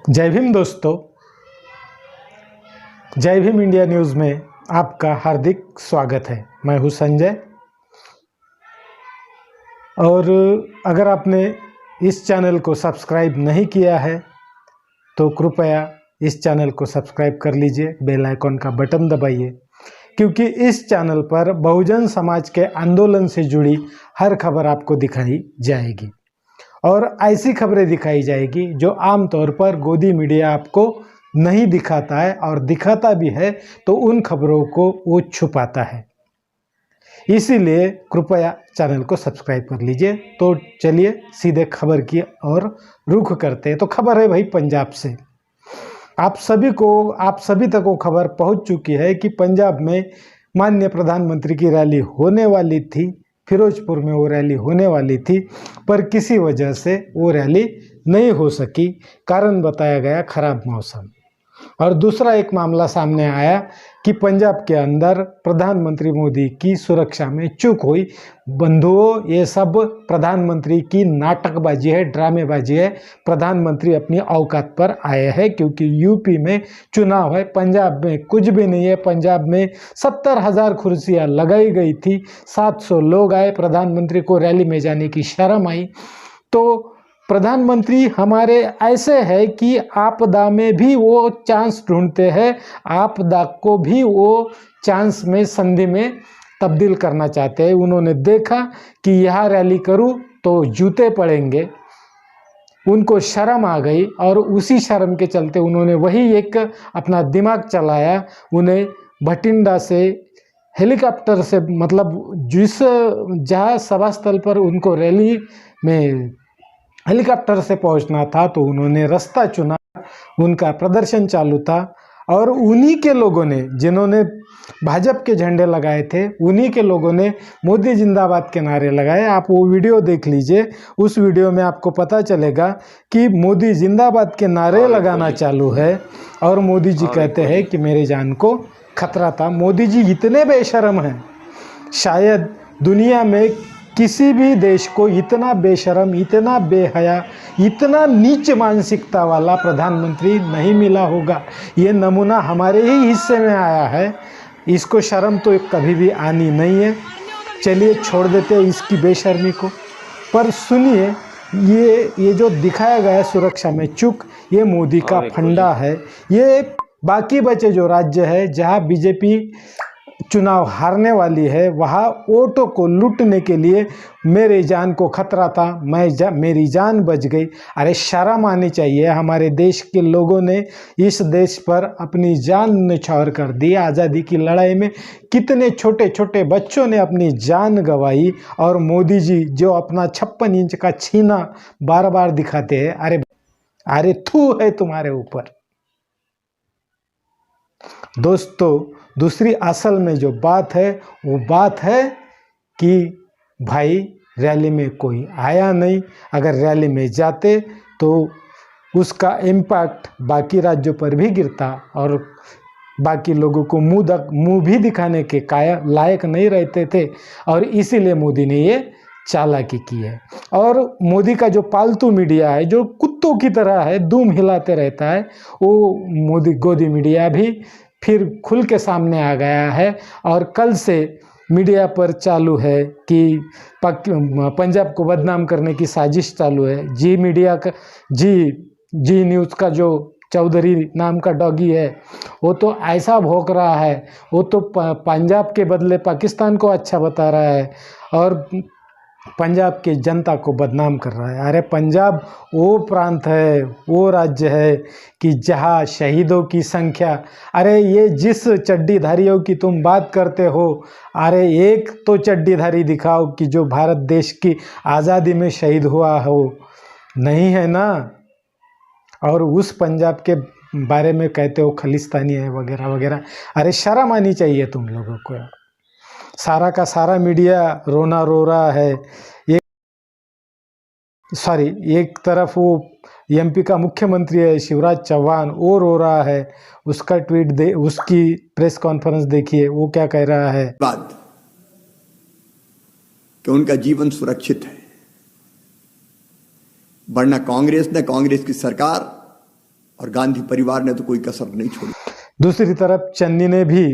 जय भीम दोस्तों, जय भीम इंडिया न्यूज़ में आपका हार्दिक स्वागत है। मैं हूं संजय और अगर आपने इस चैनल को सब्सक्राइब नहीं किया है तो कृपया इस चैनल को सब्सक्राइब कर लीजिए, बेल आइकॉन का बटन दबाइए, क्योंकि इस चैनल पर बहुजन समाज के आंदोलन से जुड़ी हर खबर आपको दिखाई जाएगी और ऐसी खबरें दिखाई जाएगी जो आमतौर पर गोदी मीडिया आपको नहीं दिखाता है, और दिखाता भी है तो उन खबरों को वो छुपाता है। इसीलिए कृपया चैनल को सब्सक्राइब कर लीजिए। तो चलिए सीधे खबर की ओर रुख करते हैं। तो खबर है भाई पंजाब से। आप सभी तक वो खबर पहुंच चुकी है कि पंजाब में माननीय प्रधानमंत्री की रैली होने वाली थी। फिरोजपुर में वो रैली होने वाली थी, पर किसी वजह से वो रैली नहीं हो सकी। कारण बताया गया खराब मौसम। और दूसरा एक मामला सामने आया कि पंजाब के अंदर प्रधानमंत्री मोदी की सुरक्षा में चूक हुई। बंधुओं, ये सब प्रधानमंत्री की नाटकबाजी है, ड्रामेबाजी है। प्रधानमंत्री अपनी औकात पर आए हैं, क्योंकि यूपी में चुनाव है, पंजाब में कुछ भी नहीं है। पंजाब में 70,000 कुर्सियां लगाई गई थी, 700 लोग आए। प्रधानमंत्री को रैली में जाने की शर्म आई। तो प्रधानमंत्री हमारे ऐसे है कि आपदा में भी वो चांस ढूंढते हैं, आपदा को भी वो चांस में, संधि में तब्दील करना चाहते हैं। उन्होंने देखा कि यहाँ रैली करूं तो जूते पड़ेंगे, उनको शर्म आ गई और उसी शर्म के चलते उन्होंने वही एक अपना दिमाग चलाया। उन्हें भटिंडा से हेलीकॉप्टर से, मतलब जहाँ सभा स्थल पर उनको रैली में हेलीकॉप्टर से पहुंचना था, तो उन्होंने रास्ता चुना। उनका प्रदर्शन चालू था और उन्हीं के लोगों ने, जिन्होंने भाजपा के झंडे लगाए थे, उन्हीं के लोगों ने मोदी जिंदाबाद के नारे लगाए। आप वो वीडियो देख लीजिए। उस वीडियो में आपको पता चलेगा कि मोदी जिंदाबाद के नारे लगाना चालू है और मोदी जी कहते हैं कि मेरे जान को खतरा था। मोदी जी इतने बेशर्म हैं, शायद दुनिया में किसी भी देश को इतना बेशर्म, इतना बेहया, इतना नीच मानसिकता वाला प्रधानमंत्री नहीं मिला होगा। ये नमूना हमारे ही हिस्से में आया है। इसको शर्म तो कभी भी आनी नहीं है। चलिए छोड़ देते हैं इसकी बेशर्मी को। पर सुनिए, ये जो दिखाया गया सुरक्षा में चूक, ये मोदी का फंडा है। ये बाकी बचे जो राज्य है जहाँ बीजेपी चुनाव हारने वाली है, वहाँ वोटों को लूटने के लिए मेरे जान को खतरा था, मेरी जान बच गई। अरे शर्म आनी चाहिए। हमारे देश के लोगों ने इस देश पर अपनी जान न्यौछावर कर दी। आज़ादी की लड़ाई में कितने छोटे छोटे बच्चों ने अपनी जान गंवाई, और मोदी जी जो अपना 56 इंच का छीना बार बार दिखाते हैं, अरे थू है तुम्हारे ऊपर। दोस्तों, दूसरी असल में जो बात है, वो बात है कि भाई रैली में कोई आया नहीं। अगर रैली में जाते तो उसका इम्पैक्ट बाकी राज्यों पर भी गिरता और बाकी लोगों को मुंह भी दिखाने के लायक नहीं रहते थे। और इसीलिए मोदी ने ये चालाकी की है। और मोदी का जो पालतू मीडिया है, जो कुत्तों की तरह है, दुम हिलाते रहता है, वो मोदी गोदी मीडिया भी फिर खुल के सामने आ गया है। और कल से मीडिया पर चालू है कि पंजाब को बदनाम करने की साजिश चालू है। जी मीडिया का, जी न्यूज़ का जो चौधरी नाम का डॉगी है, वो तो ऐसा भौंक रहा है। वो तो पंजाब के बदले पाकिस्तान को अच्छा बता रहा है और पंजाब की जनता को बदनाम कर रहा है। अरे पंजाब वो प्रांत है, वो राज्य है कि जहाँ शहीदों की संख्या, अरे ये जिस चड्डीधारियों की तुम बात करते हो, अरे एक तो चड्डीधारी दिखाओ कि जो भारत देश की आज़ादी में शहीद हुआ हो। नहीं है ना। और उस पंजाब के बारे में कहते हो खालिस्तानी है वगैरह वगैरह। अरे शर्म आनी चाहिए तुम लोगों को। सारा का सारा मीडिया रोना रो रहा है। एक तरफ वो एमपी का मुख्यमंत्री है शिवराज चौहान, वो रो रहा है। उसका उसकी प्रेस कॉन्फ्रेंस देखिए, वो क्या कह रहा है। बात कि उनका जीवन सुरक्षित है, वरना कांग्रेस की सरकार और गांधी परिवार ने तो कोई कसर नहीं छोड़ी। दूसरी तरफ चन्नी ने भी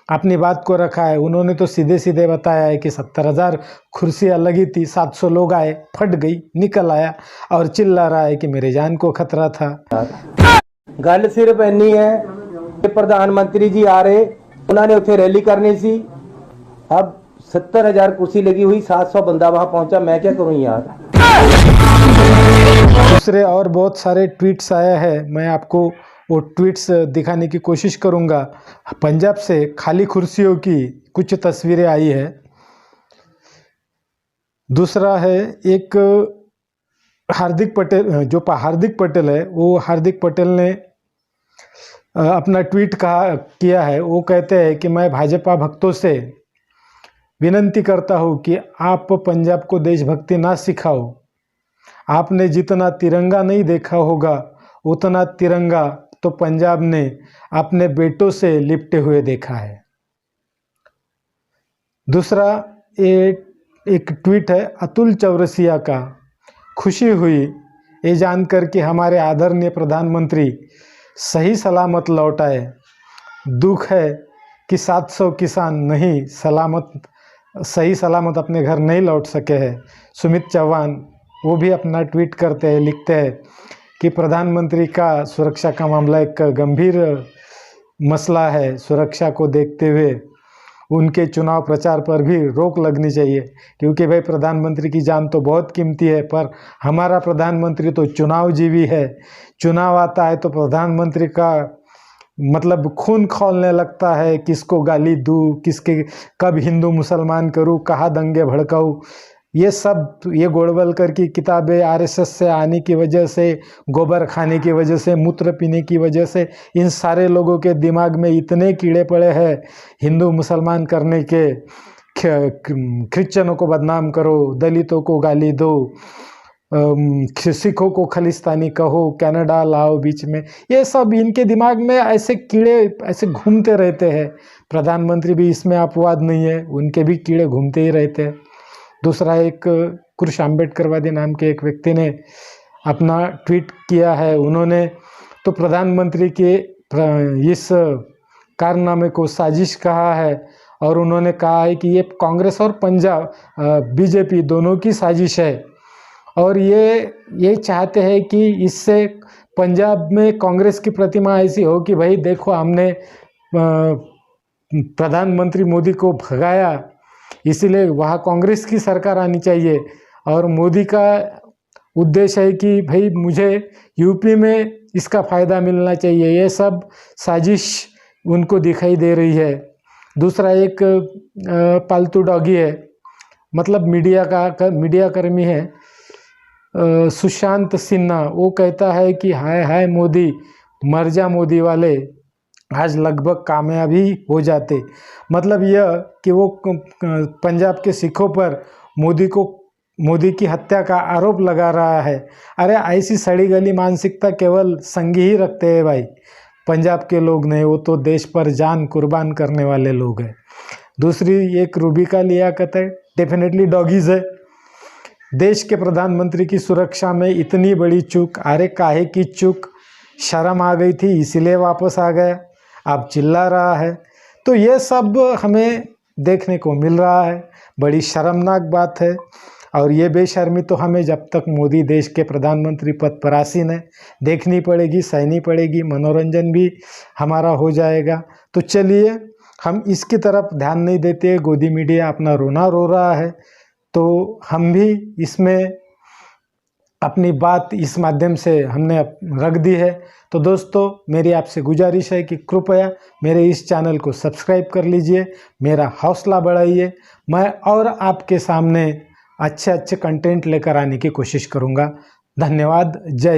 अपनी बात को रखा है। उन्होंने तो सीधे सीधे बताया है कि 70,000 कुर्सियाँ लगी थी, 700 लोग आए, फट गई, निकल आया और चिल्ला रहा है कि मेरे जान को खतरा था। गल सिर्फ इन्नी है कि प्रधानमंत्री जी आ रहे, उन्होंने उत्थे रैली करनी सी। अब 70,000 कुर्सी लगी हुई, 700 बंदा वहां पहुंचा, मैं क्या करूं यार। दूसरे और बहुत सारे ट्वीट्स आए हैं, मैं आपको वो ट्वीट्स दिखाने की कोशिश करूंगा। पंजाब से खाली कुर्सियों की कुछ तस्वीरें आई है। दूसरा है एक हार्दिक पटेल, जो हार्दिक पटेल है, वो हार्दिक पटेल ने अपना ट्वीट किया है। वो कहते हैं कि मैं भाजपा भक्तों से विनती करता हूँ कि आप पंजाब को देशभक्ति ना सिखाओ। आपने जितना तिरंगा नहीं देखा होगा उतना तिरंगा तो पंजाब ने अपने बेटों से लिपटे हुए देखा है। दूसरा एक ट्वीट है अतुल चौरसिया का। खुशी हुई ये जानकर कि हमारे आदरणीय प्रधानमंत्री सही सलामत लौट आए। दुख है कि 700 किसान नहीं सही सलामत अपने घर नहीं लौट सके हैं। सुमित चौहान वो भी अपना ट्वीट करते हैं, लिखते हैं कि प्रधानमंत्री का सुरक्षा का मामला एक गंभीर मसला है। सुरक्षा को देखते हुए उनके चुनाव प्रचार पर भी रोक लगनी चाहिए, क्योंकि भाई प्रधानमंत्री की जान तो बहुत कीमती है, पर हमारा प्रधानमंत्री तो चुनाव जीवी है। चुनाव आता है तो प्रधानमंत्री का मतलब खून खौलने लगता है, किसको गाली दूँ, किसके कब हिंदू मुसलमान करूँ, कहाँ दंगे भड़काऊँ। ये सब ये गोडवलकर की किताबें आरएसएस से आने की वजह से, गोबर खाने की वजह से, मूत्र पीने की वजह से इन सारे लोगों के दिमाग में इतने कीड़े पड़े हैं हिंदू मुसलमान करने के। क्रिश्चियनों को बदनाम करो, दलितों को गाली दो, सिखों को खालिस्तानी कहो, कनाडा लाओ बीच में, ये सब इनके दिमाग में ऐसे कीड़े ऐसे घूमते रहते हैं। प्रधानमंत्री भी इसमें अपवाद नहीं है, उनके भी कीड़े घूमते ही रहते हैं। दूसरा एक कृष आम्बेडकरवादी नाम के एक व्यक्ति ने अपना ट्वीट किया है। उन्होंने तो प्रधानमंत्री के इस कारनामे को साजिश कहा है और उन्होंने कहा है कि ये कांग्रेस और पंजाब बीजेपी दोनों की साजिश है और ये चाहते हैं कि इससे पंजाब में कांग्रेस की प्रतिमा ऐसी हो कि भाई देखो हमने प्रधानमंत्री मोदी को भगाया, इसीलिए वहाँ कांग्रेस की सरकार आनी चाहिए। और मोदी का उद्देश्य है कि भाई मुझे यूपी में इसका फ़ायदा मिलना चाहिए। ये सब साजिश उनको दिखाई दे रही है। दूसरा एक पालतू डॉगी है, मतलब मीडिया कर्मी है, सुशांत सिन्हा। वो कहता है कि हाय हाय मोदी, मर जा मोदी वाले, आज लगभग कामयाबी हो जाते। मतलब यह कि वो पंजाब के सिखों पर मोदी की हत्या का आरोप लगा रहा है। अरे ऐसी सड़ी गली मानसिकता केवल संघी ही रखते हैं भाई, पंजाब के लोग नहीं, वो तो देश पर जान कुर्बान करने वाले लोग हैं। दूसरी एक रूबिका लियाकत है, डेफिनेटली डॉगीज़ है। देश के प्रधानमंत्री की सुरक्षा में इतनी बड़ी चूक, अरे काहे की चूक, शर्म आ गई थी इसीलिए वापस आ गया, अब चिल्ला रहा है। तो ये सब हमें देखने को मिल रहा है, बड़ी शर्मनाक बात है। और ये बेशर्मी तो हमें जब तक मोदी देश के प्रधानमंत्री पद पर आसीन है देखनी पड़ेगी, सहनी पड़ेगी, मनोरंजन भी हमारा हो जाएगा। तो चलिए हम इसकी तरफ ध्यान नहीं देते, गोदी मीडिया अपना रोना रो रहा है, तो हम भी इसमें अपनी बात इस माध्यम से हमने रख दी है। तो दोस्तों मेरी आपसे गुजारिश है कि कृपया मेरे इस चैनल को सब्सक्राइब कर लीजिए, मेरा हौसला बढ़ाइए। मैं और आपके सामने अच्छे कंटेंट लेकर आने की कोशिश करूँगा। धन्यवाद। जय हिंद।